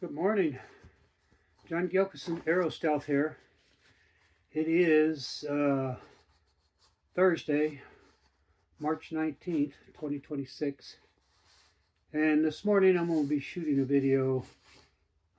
Good morning. John Gilkison, Aerostealth here. It is Thursday, March 19th, 2026. And this morning I'm going to be shooting a video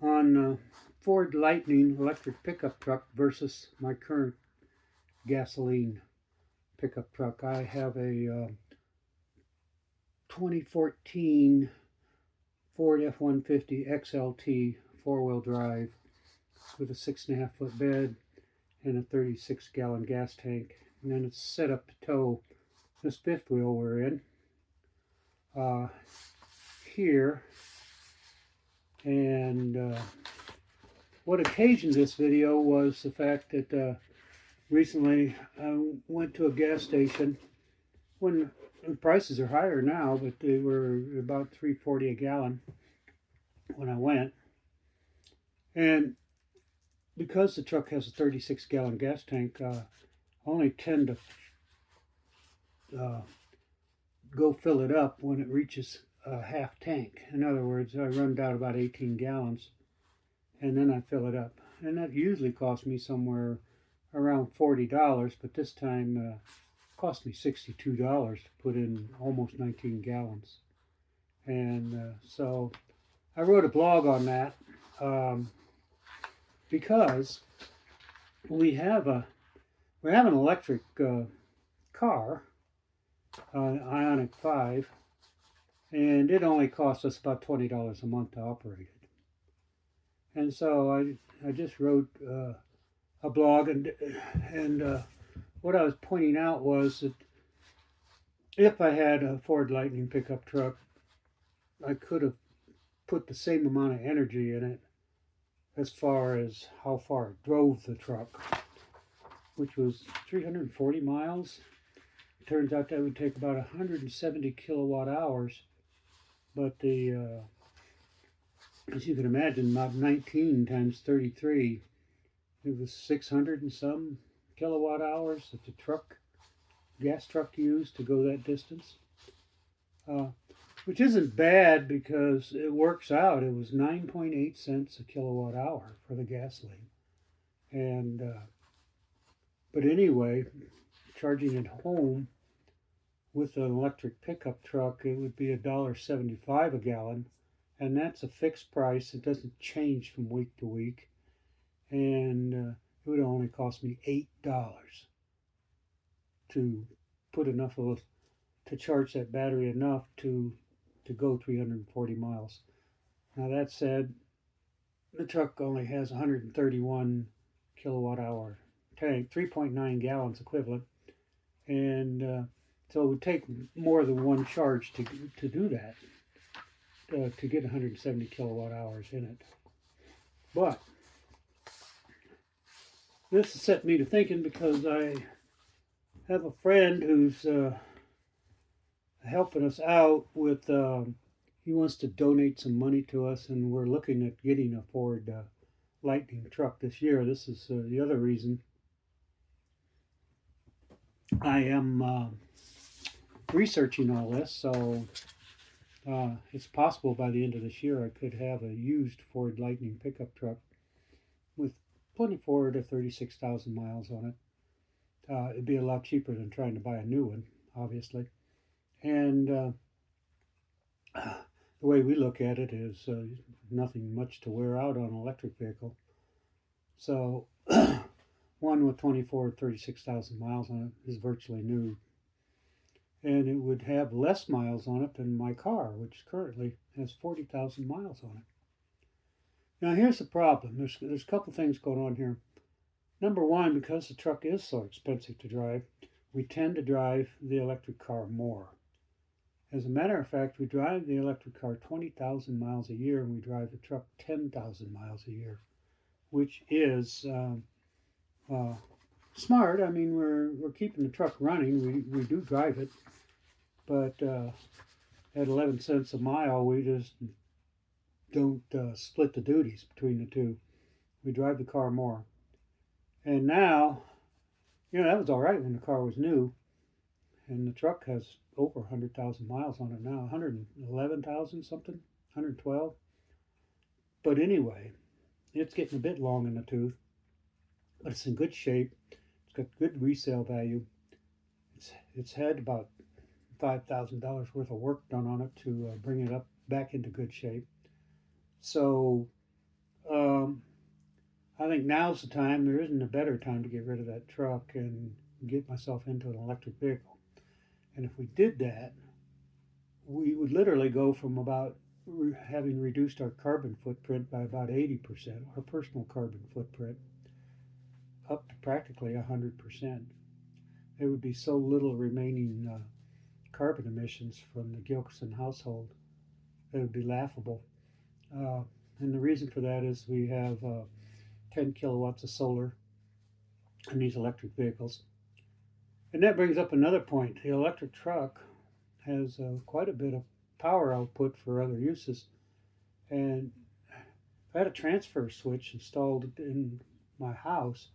on Ford Lightning electric pickup truck versus my current gasoline pickup truck. I have a 2014 Ford F-150 XLT four-wheel drive with a 6.5 foot bed and a 36-gallon gas tank. And then it's set up to tow this fifth wheel we're in here. And what occasioned this video was the fact that recently I went to a gas station when the prices are higher now, but they were about $3.40 a gallon when I went. And because the truck has a 36-gallon gas tank, I only tend to go fill it up when it reaches a half tank. In other words, I run down about 18 gallons and then I fill it up. And that usually costs me somewhere around $40, but this time cost me $62 to put in almost 19 gallons. And so I wrote a blog on that because we have an electric car, an Ioniq 5, and it only costs us about $20 a month to operate it. And so I just wrote a blog, and what I was pointing out was that if I had a Ford Lightning pickup truck, I could have put the same amount of energy in it as far as how far it drove the truck, which was 340 miles. It turns out that would take about 170 kilowatt hours, but as you can imagine, about 19 times 33, it was 600 and some kilowatt hours that the gas truck used to go that distance, which isn't bad because it works out. It was 9.8 cents a kilowatt hour for the gasoline. And but anyway, charging at home with an electric pickup truck, it would be $1.75 a gallon, and that's a fixed price. It doesn't change from week to week, and it would only cost me $8 to put enough of to charge that battery enough to go 340 miles. Now that said, the truck only has 131 kilowatt hour tank, 3.9 gallons equivalent, and so it would take more than one charge to do that, to get 170 kilowatt hours in it. But this has set me to thinking because I have a friend who's helping us out with, he wants to donate some money to us, and we're looking at getting a Ford Lightning truck this year. This is the other reason I am researching all this. So it's possible by the end of this year I could have a used Ford Lightning pickup truck with 24 to 36,000 miles on it. It'd be a lot cheaper than trying to buy a new one, obviously. And the way we look at it is nothing much to wear out on an electric vehicle. So one with 24 to 36,000 miles on it is virtually new. And it would have less miles on it than my car, which currently has 40,000 miles on it. Now here's the problem. There's a couple things going on here. Number one, because the truck is so expensive to drive, we tend to drive the electric car more. As a matter of fact, we drive the electric car 20,000 miles a year, and we drive the truck 10,000 miles a year, which is smart. I mean, we're keeping the truck running. We do drive it, but at 11 cents a mile, we just don't split the duties between the two. We drive the car more. And now, that was all right when the car was new, and the truck has over 100,000 miles on it now, 111,000 something, 112. But anyway, it's getting a bit long in the tooth, but it's in good shape. It's got good resale value. It's had about $5,000 worth of work done on it to bring it up back into good shape. So um, I think now's the time. There isn't a better time to get rid of that truck and get myself into an electric vehicle. And if we did that, we would literally go from about having reduced our carbon footprint by about 80%, our personal carbon footprint, up to practically 100%. There would be so little remaining carbon emissions from the Gilkison household that it would be laughable. Uh, and the reason for that is we have 10 kilowatts of solar in these electric vehicles. And that brings up another point. The electric truck has quite a bit of power output for other uses. And I had a transfer switch installed in my house,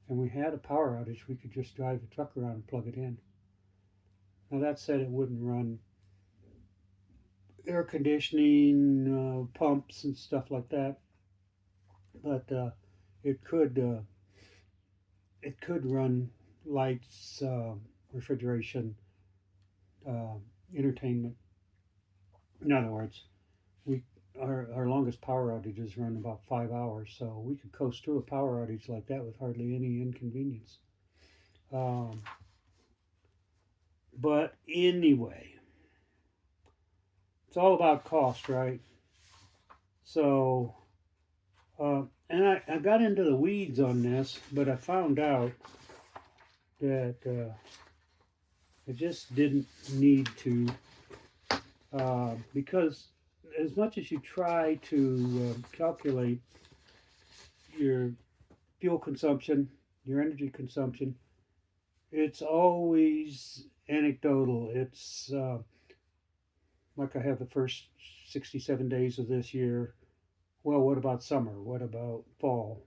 and we had a power outage. We could just drive the truck around and plug it in. Now, that said, it wouldn't run air conditioning, pumps, and stuff like that, but it could run lights, refrigeration, entertainment. In other words, our longest power outages run about 5 hours, so we could coast through a power outage like that with hardly any inconvenience. But anyway, it's all about cost, right? So, and I got into the weeds on this, but I found out that I just didn't need to, because as much as you try to calculate your fuel consumption, your energy consumption, it's always anecdotal. It's like I have the first 67 days of this year. Well, what about summer? What about fall?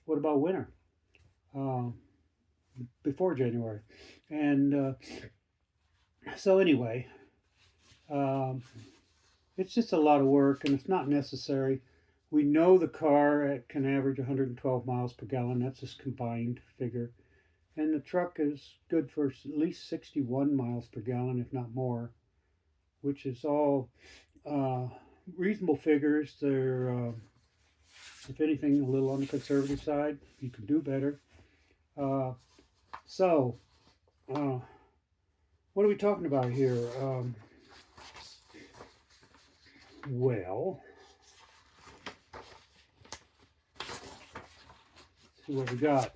What about winter? Before January. And so anyway, it's just a lot of work, and it's not necessary. We know the car can average 112 miles per gallon. That's a combined figure. And the truck is good for at least 61 miles per gallon, if not more, which is all reasonable figures. They're, if anything, a little on the conservative side. You can do better. So, what are we talking about here? Well, let's see what we got.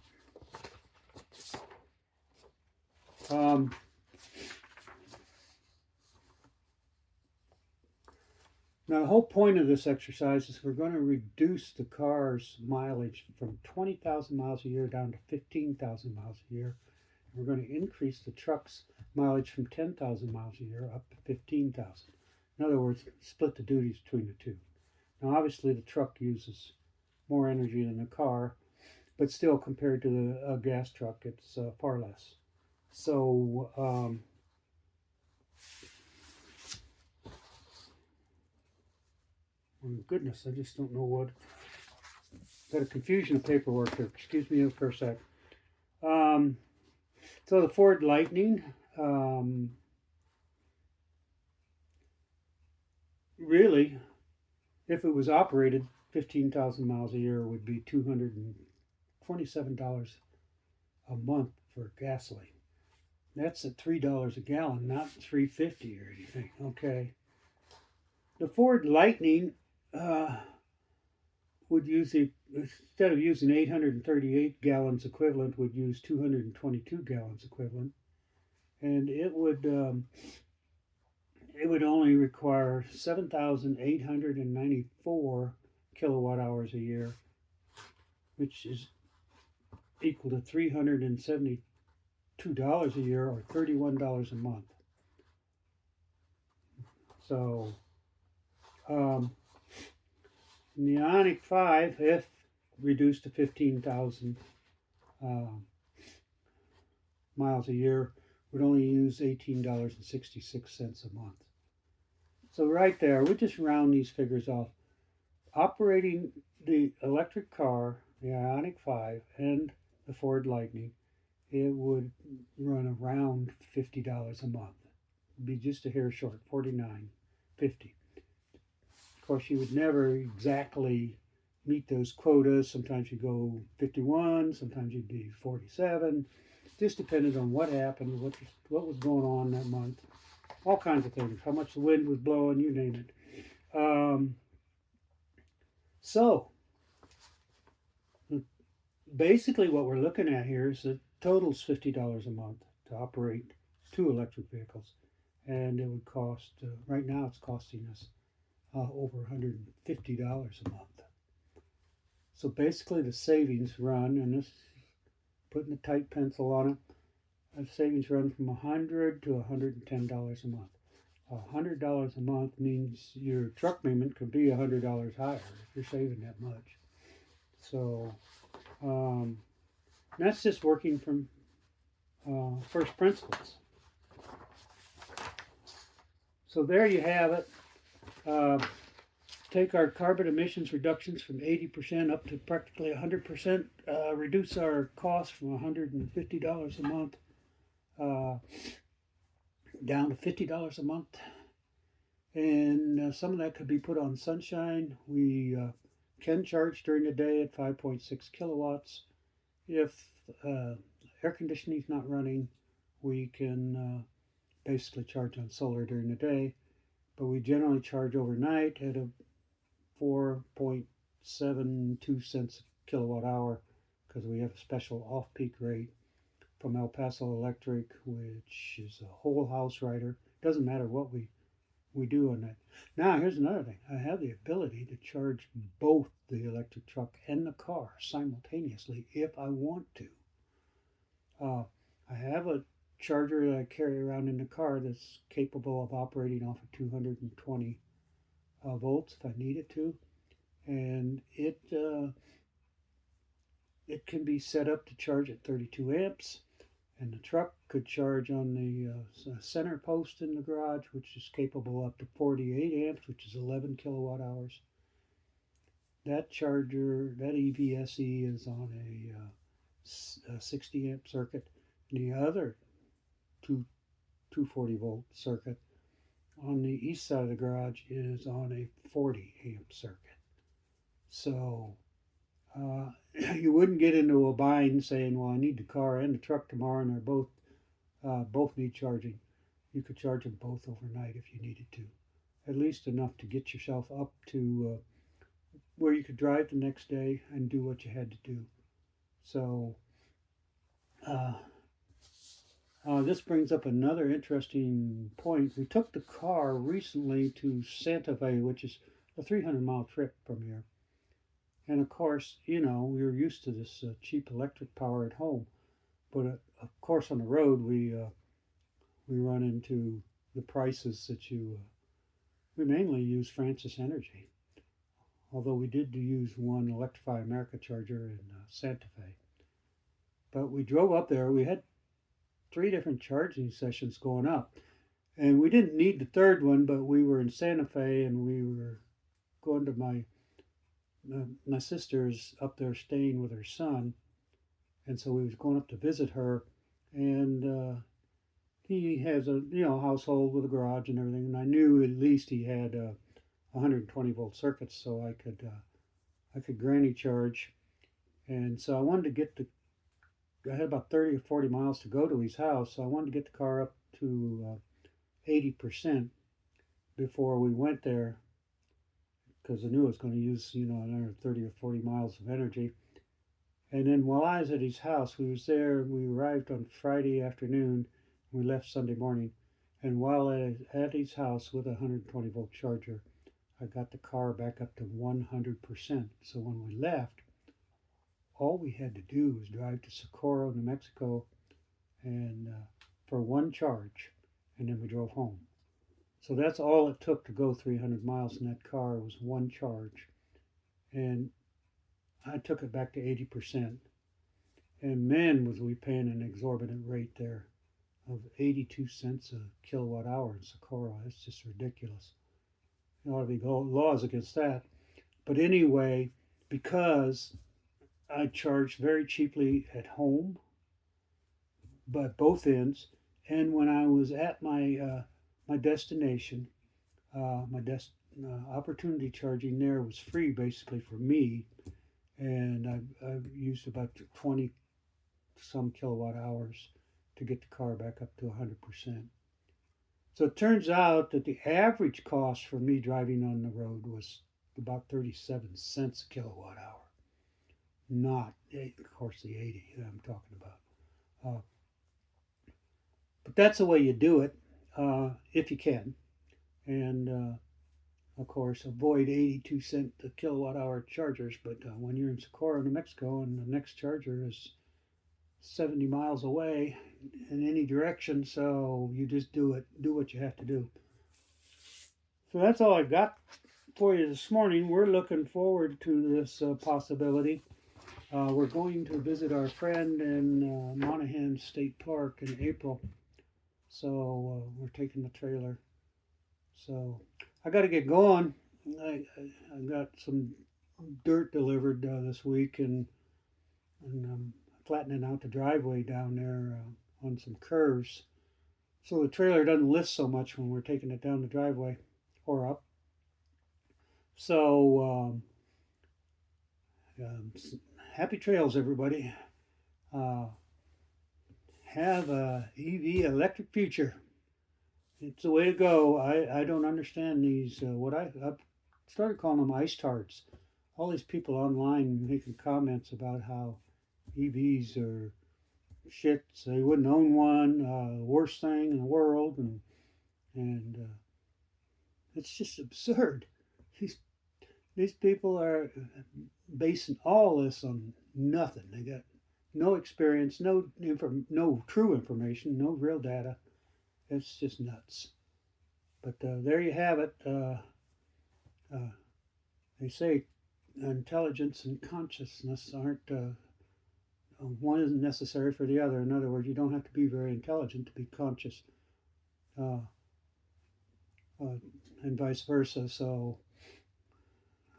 Now, the whole point of this exercise is we're going to reduce the car's mileage from 20,000 miles a year down to 15,000 miles a year. And we're going to increase the truck's mileage from 10,000 miles a year up to 15,000. In other words, split the duties between the two. Now, obviously, the truck uses more energy than the car, but still, compared to a gas truck, it's far less. So, oh goodness, I just don't know what. Got a confusion of paperwork here. Excuse me for a sec. So the Ford Lightning, really, if it was operated 15,000 miles a year, would be $227 a month for gasoline. That's at $3 a gallon, not $3.50 or anything. Okay. The Ford Lightning would use instead of using 838 gallons equivalent, would use 222 gallons equivalent, and it would only require 7,894 kilowatt hours a year, which is equal to $372 a year, or $31 a month. So, the Ioniq 5, if reduced to 15,000 miles a year, would only use $18.66 a month. So right there, we just round these figures off. operating the electric car, the Ioniq 5, and the Ford Lightning, it would run around $50 a month. It'd be just a hair short, $49.50. Of course, you would never exactly meet those quotas. Sometimes you go 51, sometimes you'd be 47. Just depended on what happened, what was going on that month, all kinds of things, how much the wind was blowing, you name it. So basically what we're looking at here is the total's $50 a month to operate 2 electric vehicles. And it would cost, right now it's costing us over $150 a month. So basically the savings run, and this putting a tight pencil on it, the savings run from $100 to $110 a month. $100 a month means your truck payment could be $100 higher if you're saving that much. So that's just working from first principles. So there you have it. Take our carbon emissions reductions from 80% up to practically 100%, reduce our cost from $150 a month down to $50 a month. And some of that could be put on sunshine. We can charge during the day at 5.6 kilowatts. If air conditioning is not running, we can basically charge on solar during the day. But we generally charge overnight at a 4.72 cents a kilowatt hour because we have a special off-peak rate from El Paso Electric, which is a whole house rider. Doesn't matter what we do on that. Now, here's another thing. I have the ability to charge both the electric truck and the car simultaneously if I want to. I have a charger that I carry around in the car that's capable of operating off of 220 volts if I need it to, and it can be set up to charge at 32 amps, and the truck could charge on the center post in the garage, which is capable up to 48 amps, which is 11 kilowatt hours. That charger, that EVSE, is on a 60 amp circuit. The other 240 volt circuit on the east side of the garage is on a 40 amp circuit. So you wouldn't get into a bind saying, well, I need the car and the truck tomorrow and they're both need charging. You could charge them both overnight if you needed to, at least enough to get yourself up to where you could drive the next day and do what you had to do. So this brings up another interesting point. We took the car recently to Santa Fe, which is a 300-mile trip from here. And of course, you know, we were used to this cheap electric power at home. But of course, on the road, we run into the prices that we mainly use Francis Energy. Although we did use one Electrify America charger in Santa Fe. But we drove up there. We had 3 different charging sessions going up. And we didn't need the third one, but we were in Santa Fe and we were going to my sister's up there staying with her son. And so we was going up to visit her. And he has a household with a garage and everything. And I knew at least he had 120 volt circuits, so I could granny charge. And so I wanted to I had about 30 or 40 miles to go to his house, so I wanted to get the car up to 80% before we went there, because I knew I was going to use another 30 or 40 miles of energy. And then while I was at his house, we arrived on Friday afternoon, we left Sunday morning, and while I was at his house with a 120 volt charger, I got the car back up to 100%. So when we left, all we had to do was drive to Socorro, New Mexico, and for one charge, and then we drove home. So that's all it took to go 300 miles in that car was one charge. And I took it back to 80%. And man, was we paying an exorbitant rate there of 82 cents a kilowatt hour in Socorro. That's just ridiculous. There ought to be laws against that. But anyway, because I charged very cheaply at home, but both ends, and when I was at my destination, my opportunity charging there was free basically for me, and I've used about 20 some kilowatt hours to get the car back up to 100%. So it turns out that the average cost for me driving on the road was about 37 cents a kilowatt hour, not, of course, the 80 that I'm talking about. Uh, but that's the way you do it if you can. And of course, avoid 82-cent a kilowatt hour chargers. But when you're in Socorro, New Mexico, and the next charger is 70 miles away in any direction, so you just do it. Do what you have to do. So that's all I've got for you this morning. We're looking forward to this possibility. We're going to visit our friend in Monaghan State Park in April. So we're taking the trailer. So I got to get going. I got some dirt delivered this week, and I'm flattening out the driveway down there on some curves. So the trailer doesn't lift so much when we're taking it down the driveway or up. So happy trails, everybody. Uh, have a EV electric future. It's the way to go. I don't understand these, I've started calling them ice tards. All these people online making comments about how EVs are shit, so they wouldn't own one, worst thing in the world, and it's just absurd. These these people are basing all this on nothing. They got no experience, no true information, no real data. It's just nuts. But there you have it. Uh, they say intelligence and consciousness aren't one isn't necessary for the other. In other words, you don't have to be very intelligent to be conscious, uh, uh, and vice versa. So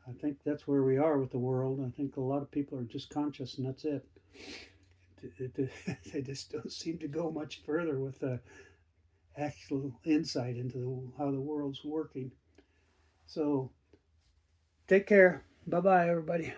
I think that's where we are with the world. I think a lot of people are just conscious, and that's it. They just don't seem to go much further with actual insight into how the world's working. So take care. Bye bye, everybody.